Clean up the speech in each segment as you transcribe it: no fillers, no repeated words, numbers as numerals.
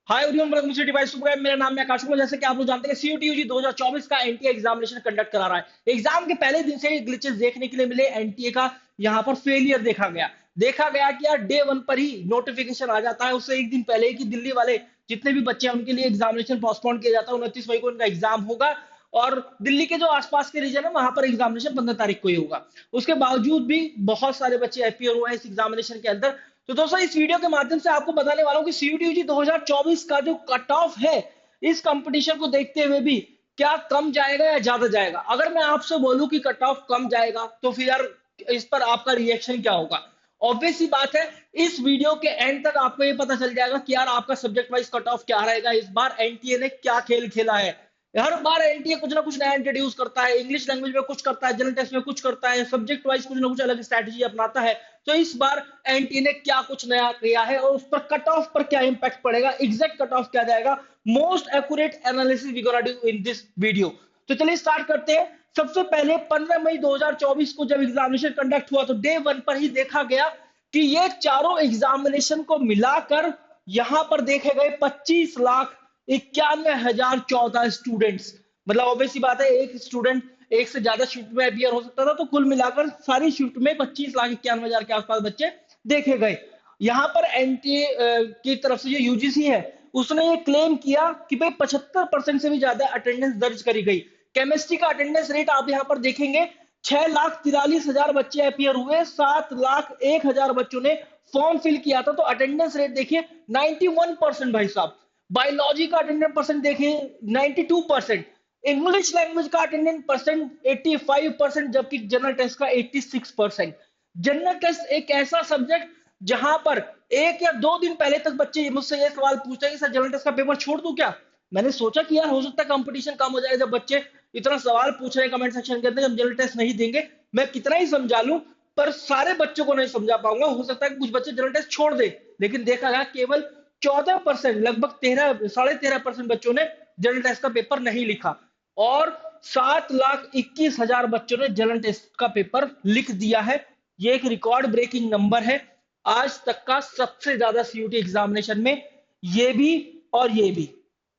Hi everyone, welcome to device program. मेरा नाम है आकाश कुमार। जैसे कि आप लोग जानते हैं, सीयूटी यूजी 2024 का एनटीए एग्जामिनेशन कंडक्ट करा रहा है। एग्जाम के पहले दिन से ही ग्लिचेस देखने के लिए मिले। एनटीए का यहां पर फेलियर देखा गया कि यार डे वन पर ही नोटिफिकेशन आ जाता है, उससे एक दिन पहले ही कि दिल्ली वाले जितने भी बच्चे हैं उनके लिए एग्जामिनेशन पोस्टपोन किया जाता है। 29 मई को उनका एग्जाम होगा और दिल्ली के जो आसपास के रीजन है वहां पर एग्जामिनेशन 15 तारीख को ही होगा। उसके बावजूद भी बहुत सारे बच्चे अपीयर हुए हैं इस एग्जामिनेशन के अंदर। तो दोस्तों, इस वीडियो के माध्यम से आपको बताने वाला हूं कि सीयूटी यूजी 2024 का जो कट ऑफ है इस कंपटीशन को देखते हुए भी क्या कम जाएगा या ज्यादा जाएगा। अगर मैं आपसे बोलूं कि कट ऑफ कम जाएगा तो फिर यार इस पर आपका रिएक्शन क्या होगा। ऑब्वियस सी बात है, इस वीडियो के एंड तक आपको ये पता चल जाएगा कि यार आपका सब्जेक्ट वाइज कट ऑफ क्या रहेगा, इस बार एनटीए ने क्या खेल खेला है। हर बार एनटीए कुछ ना कुछ नया इंट्रोड्यूस करता है, इंग्लिश लैंग्वेज में कुछ करता है, जनरल टेस्ट में कुछ करता है, सब्जेक्ट वाइज कुछ ना कुछ अलग स्ट्रैटेजी अपनाता है। तो इस बार एनटीए ने क्या कुछ नया किया है और उस पर कट ऑफ पर क्या इंपैक्ट पड़ेगा, एग्जैक्ट कट ऑफ क्या जाएगा, most accurate analysis we gonna do in this video. तो चलिए स्टार्ट करते हैं। सबसे पहले 15 मई 2024 को जब एग्जामिनेशन कंडक्ट हुआ तो डे वन पर ही देखा गया कि ये चारों एग्जामिनेशन को मिलाकर यहां पर देखे गए 25,91,014 स्टूडेंट्स। मतलब ऑब्वियसली बात है, एक स्टूडेंट एक से ज्यादा शिफ्ट में अपियर हो सकता था, तो कुल मिलाकर सारी शिफ्ट में 25,91,000 के आसपास बच्चे देखे गए। यहां पर एनटीए की तरफ से जो यूजीसी है उसने ये क्लेम किया कि भाई 75% से भी ज्यादा अटेंडेंस दर्ज करी गई। केमिस्ट्री का अटेंडेंस रेट आप यहां पर देखेंगे, 6,43,000 बच्चे अपियर हुए, 7,01,000 बच्चों ने फॉर्म फिल किया था। तो अटेंडेंस रेट देखिए 91% भाई साहब। बायोलॉजी का अटेंडेंस परसेंट देखिए 92%। इंग्लिश लैंग्वेज का अटेंडेंस परसेंट 85%, जबकि जनरल टेस्ट का 86%। जनरल टेस्ट एक ऐसा सब्जेक्ट जहां पर एक या दो दिन पहले तक बच्चे मुझसे ये सवाल पूछते हैं कि सर जनरल टेस्ट का पेपर छोड़ दूं क्या। मैंने सोचा कि यार हो सकता है कंपटीशन कम हो जाए, जब बच्चे इतना सवाल पूछ रहे हैं कमेंट सेक्शन के अंदर, जब जनरल टेस्ट नहीं देंगे मैं कितना ही समझा लूं, पर सारे बच्चों को नहीं समझा पाऊंगा। हो सकता है कि कुछ बच्चे जनरल टेस्ट छोड़ दे, लेकिन देखा गया केवल 14%, लगभग 13 साढ़े 13% बच्चों ने जनरल टेस्ट का पेपर नहीं लिखा और 7,21,000 बच्चों ने जनरल टेस्ट का पेपर लिख दिया है। ये एक रिकॉर्ड ब्रेकिंग नंबर है, आज तक का सबसे ज्यादा सीयूटी एग्जामिनेशन में। ये भी और ये भी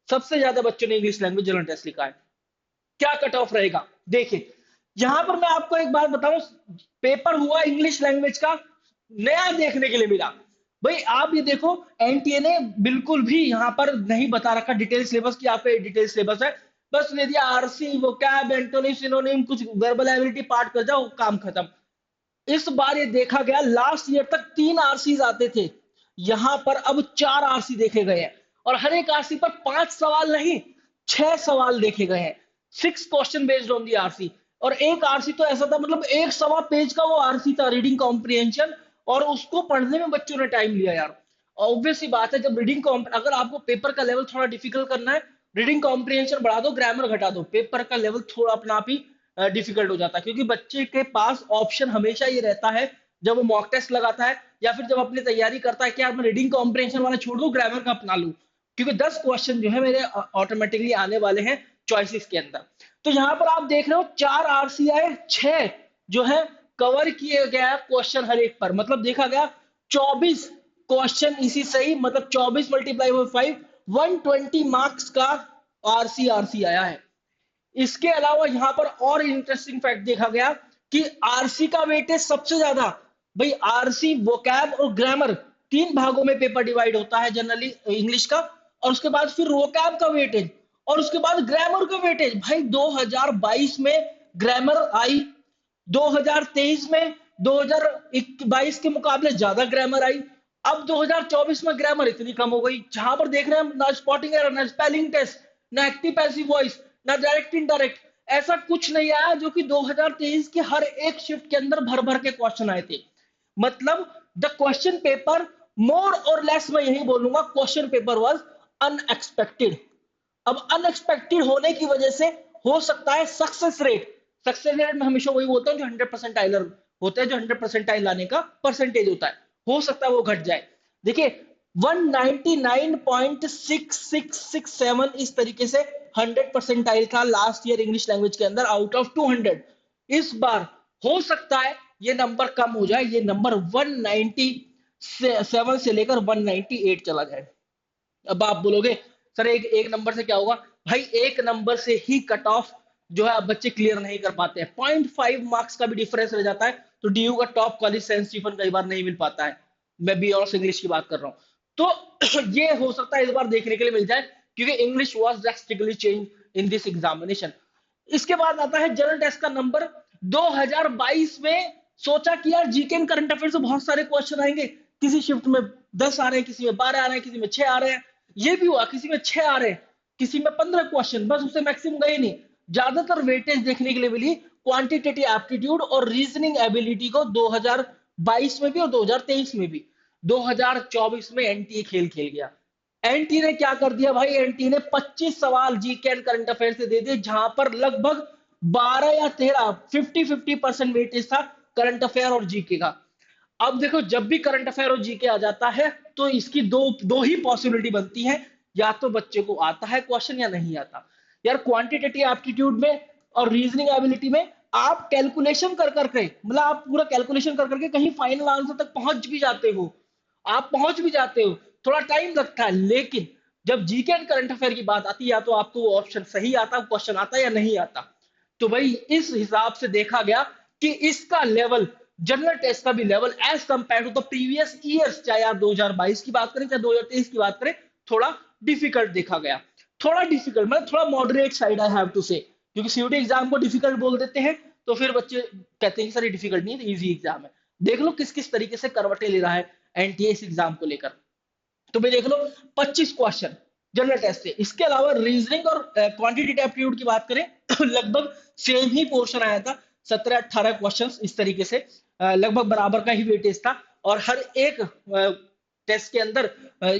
सबसे ज्यादा बच्चों ने इंग्लिश लैंग्वेज जनरल टेस्ट लिखा है। क्या कट ऑफ रहेगा देखिए। यहां पर मैं आपको एक बात बताऊं, पेपर हुआ इंग्लिश लैंग्वेज का, नया देखने के लिए मिला। भाई आप ये देखो, एनटीए ने बिल्कुल भी यहां पर नहीं बता रखा डिटेल सिलेबस की आपका डिटेल सिलेबस है। बस दे दिया आरसी, वोकैब, एंटोनिम, सिनोनिम, कुछ वर्बल एबिलिटी पार्ट कर जाओ, काम खत्म। इस बार ये देखा गया, लास्ट ईयर तक 3 आरसीज आते थे, यहां पर अब 4 आरसी देखे गए हैं और हर एक आरसी पर 5 सवाल नहीं, 6 सवाल देखे गए हैं। 6 question based on the RC. और एक आरसी तो ऐसा था, मतलब 1 सवा पेज का वो आरसी था, रीडिंग कॉम्प्रिहेंशन, और उसको पढ़ने में बच्चों ने टाइम लिया यार। ऑब्वियस सी बात है, जब अगर आपको पेपर का लेवल थोड़ा डिफिकल्ट करना है, रीडिंग कॉम्प्रिहेंशन बढ़ा दो, ग्रामर घटा दो, पेपर का लेवल थोड़ा अपना आप ही डिफिकल्ट हो जाता है। क्योंकि बच्चे के पास ऑप्शन हमेशा ये रहता है, जब वो मॉक टेस्ट लगाता है या फिर जब अपनी तैयारी करता है कि यार मैं रीडिंग कॉम्प्रिहेंशन वाला छोड़ दूं, ग्रामर का अपना लूं, क्योंकि 10 क्वेश्चन जो है मेरे ऑटोमेटिकली आने वाले हैं चॉइसेस के अंदर। तो यहां पर आप देख रहे हो 4 आरसीआई, 6 जो है कवर किए गया क्वेश्चन हर एक पर। मतलब देखा गया 24 क्वेश्चन इसी सही, मतलब 24 मल्टीप्लाई 5, 120 मार्क्स का आरसी आरसी आया है। इसके अलावा यहां पर और इंटरेस्टिंग फैक्ट देखा गया कि आरसी का वेटेज सबसे ज्यादा। भाई आरसी, वोकैब और ग्रामर, 3 भागों में पेपर डिवाइड होता है जनरली इंग्लिश का, और उसके बाद फिर वोकैब का वेटेज और उसके बाद ग्रामर का वेटेज। भाई 2022 में ग्रामर आई, 2023 में 2022 के मुकाबले ज्यादा ग्रामर आई, अब 2024 में ग्रामर इतनी कम हो गई। जहां पर देख रहे हैं ना स्पॉटिंग एरर, ना स्पेलिंग टेस्ट, ना एक्टिव पैसिव वॉइस, ना डायरेक्ट इनडायरेक्ट, ऐसा कुछ नहीं आया, जो कि 2023 के हर एक शिफ्ट के अंदर भर भर के क्वेश्चन आए थे। मतलब द क्वेश्चन पेपर, मोर और लेस मैं यही बोलूंगा, क्वेश्चन पेपर वाज अनएक्सपेक्टेड। अब अनएक्सपेक्टेड होने की वजह से हो सकता है सक्सेस रेट में हमेशा वही बोलता हूं जो 100% होता है, जो 100% लाने का परसेंटेज होता है, हो सकता है वो घट जाए। देखिए 199.6667 इस तरीके से 100% था लास्ट ईयर इंग्लिश लैंग्वेज के अंदर आउट ऑफ 200। इस बार हो सकता है ये नंबर कम हो जाए, ये नंबर 197 से लेकर 198 चला जाए। अब आप बोलोगे सर एक एक नंबर से क्या होगा? भाई एक नंबर से ही कट ऑफ जो है अब बच्चे क्लियर नहीं कर पाते हैं। 0.5 मार्क्स का भी डिफरेंस रह जाता है तो डीयू का टॉप कॉलेज सेंट स्टीफन कई बार नहीं मिल पाता है। मैं बी ऑनर्स इंग्लिश की बात कर रहा हूँ। तो ये हो सकता है इस बार देखने के लिए मिल जाए, क्योंकि English was drastically change in this examination. इसके बाद आता है जनरल टेस्ट का नंबर 2022 में। सोचा कि यार जीके एंड करंट अफेयर से बहुत सारे क्वेश्चन आएंगे, किसी शिफ्ट में 10 आ रहे हैं, किसी में 12 आ रहे हैं, किसी में 6 आ रहे हैं। ये भी हुआ, किसी में 6 आ रहे हैं, किसी में 15 क्वेश्चन, बस उससे मैक्सिमम गए नहीं। ज्यादातर वेटेज देखने के लिए मिली क्वांटिटेटिव एप्टीट्यूड और रीजनिंग एबिलिटी को 2022 में भी और 2023 में भी। 2024 में एनटीए खेल खेल गया। एनटी ने क्या कर दिया भाई? एनटी ने 25 सवाल जीके एंड करंट अफेयर से दे दिए, जहां पर लगभग 12 या 13 50-50% वेटेज था करंट अफेयर और जीके का। अब देखो, जब भी करंट अफेयर और जीके आ जाता है तो इसकी दो दो ही पॉसिबिलिटी बनती है, या तो बच्चे को आता है क्वेश्चन या नहीं आता। यार क्वांटिटेटिव एप्टीट्यूड में और रीजनिंग एबिलिटी में आप कैलकुलेशन कर करके, मतलब आप पूरा कैलकुलेशन कर करके कहीं फाइनल आंसर तक पहुंच भी जाते हो, आप पहुंच भी जाते हो, थोड़ा टाइम लगता है। लेकिन जब जीके एंड करंट अफेयर की बात आती है, या तो आपको वो ऑप्शन सही आता, क्वेश्चन आता या नहीं आता। तो भाई इस हिसाब से देखा गया कि इसका लेवल, जनरल टेस्ट का भी level as compare to the previous years, चाहे आप 2022 की बात करें चाहे 2023 की बात करें, थोड़ा डिफिकल्ट देखा गया। थोड़ा डिफिकल्ट मतलब थोड़ा moderate side I have to say, क्योंकि सीयूटी एग्जाम को डिफिकल्ट बोल देते हैं तो फिर बच्चे कहते हैं कि सर ये डिफिकल्ट नहीं है, इजी एग्जाम है। देख लो किस किस तरीके से करवटें ले रहा है एनटीए इस एग्जाम को लेकर। तो भाई देख लो 25 क्वेश्चन जनरल टेस्ट से। इसके अलावा रीजनिंग और क्वांटिटेटिव एप्टीट्यूड की बात करें तो लगभग सेम ही पोर्शन आया था, 17-18 क्वेश्चन इस तरीके से। लगभग बराबर का ही वेटेज था, और हर एक टेस्ट के अंदर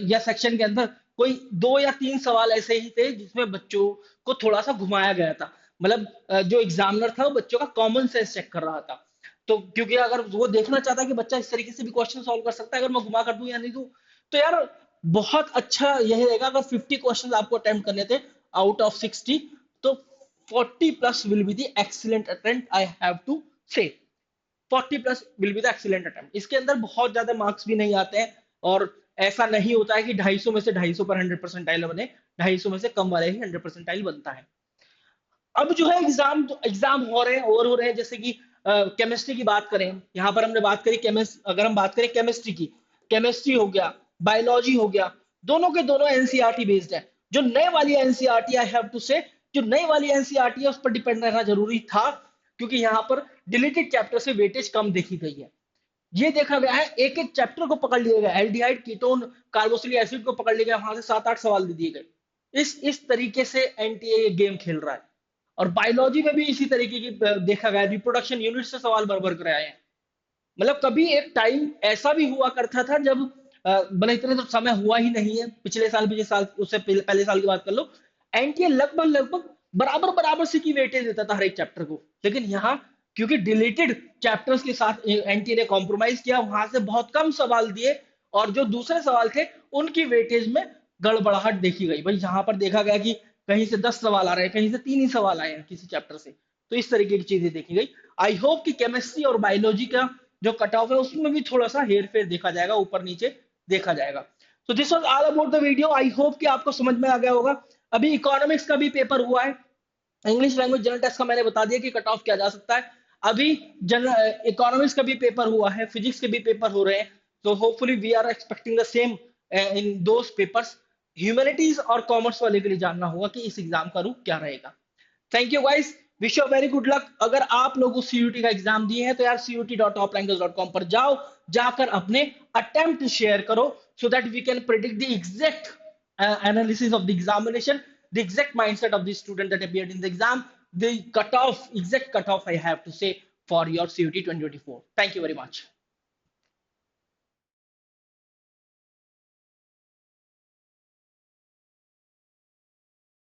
या सेक्शन के अंदर कोई 2 या 3 सवाल ऐसे ही थे जिसमें बच्चों को थोड़ा सा घुमाया गया था। मतलब जो एग्जामिनर था वो बच्चों का कॉमन सेंस चेक कर रहा था। तो क्योंकि अगर वो देखना चाहता है कि बच्चा इस तरीके से भी क्वेश्चन सॉल्व कर सकता है, अगर मैं घुमा कर दूं या नहीं दूं, तो यार बहुत अच्छा यही रहेगा। अगर 50 क्वेश्चन आपको अटेम्प्ट करने थे आउट ऑफ 60, तो 40 plus will be the excellent attempt I have to say. 40 plus will be the excellent attempt. इसके अंदर बहुत ज्यादा मार्क्स भी नहीं आते हैं, और ऐसा नहीं होता है कि 250 में से 250 पर 100 परसेंटाइल बने, 250 में से कम वाले ही 100 परसेंटाइल बनता है। अब जो है एग्जाम हो रहे हैं, ओवर हो रहे हैं। जैसे कि केमिस्ट्री की बात करें, यहाँ पर हमने बात करी अगर हम बात करें केमिस्ट्री की, केमिस्ट्री हो गया, बायोलॉजी हो गया, दोनों के दोनों एनसीईआरटी बेस्ड है। जो नए वाली एनसीईआरटी आई हैव टू से, जो नई वाली एनसीईआरटी है उस पर डिपेंड रहना जरूरी था, क्योंकि यहाँ पर डिलीटेड चैप्टर से वेटेज कम देखी गई है। ये देखा गया है, एक एक चैप्टर को पकड़ लिया गया, एल्डिहाइड कीटोन कार्बोक्सिलिक एसिड को पकड़ लिया गया, वहां से 7-8 सवाल दे दिए गए। इस तरीके से एनटीए ये गेम खेल रहा है। और बायोलॉजी में भी इसी तरीके की देखा गया, रिप्रोडक्शन यूनिट से सवाल भर भर कर आए हैं। मतलब कभी एक टाइम ऐसा भी हुआ करता था जब भले इतने तो समय हुआ ही नहीं है, पिछले साल उससे पहले साल की बात कर लो, एनटीए लगभग लगभग बराबर बराबर से की वेटेज देता था हर एक चैप्टर को। लेकिन यहाँ क्योंकि डिलीटेड चैप्टर्स के साथ एनटीए ने कॉम्प्रोमाइज किया, वहां से बहुत कम सवाल दिए, और जो दूसरे सवाल थे उनकी वेटेज में गड़बड़ाहट देखी गई। भाई जहां पर देखा गया कि कहीं से 10 सवाल आ रहे हैं, कहीं से 3 ही सवाल आए हैं किसी चैप्टर से, तो इस तरीके की चीजें देखी गई। आई होप कि केमिस्ट्री और बायोलॉजी का जो कट ऑफ है उसमें भी थोड़ा सा हेर फेर देखा जाएगा, ऊपर नीचे देखा जाएगा। तो this was all about the video. I hope कि आपको समझ में आ गया होगा। अभी इकोनॉमिक्स का भी पेपर हुआ है, इंग्लिश लैंग्वेज जनरल टेस्ट का मैंने बता दिया कि कट ऑफ किया जा सकता है। अभी जनरल इकोनॉमिक्स का भी पेपर हुआ है, फिजिक्स के भी पेपर हो रहे हैं, तो hopefully we are expecting the same in those papers. Humanities और कॉमर्स वाले के लिए जानना होगा कि इस एग्जाम का रूप क्या रहेगा। Thank you guys, wish you very good luck. अगर आप लोग सीयूटी का एग्जाम दिए हैं तो यार CUT.toplangers.com पर जाओ, जाकर अपने अटेम्प्ट शेयर करो, so that we can predict the exact analysis of the examination, the exact mindset of the student that appeared in the exam, the cutoff, exact cutoff I have to say for your CUT 2024. Thank you very much.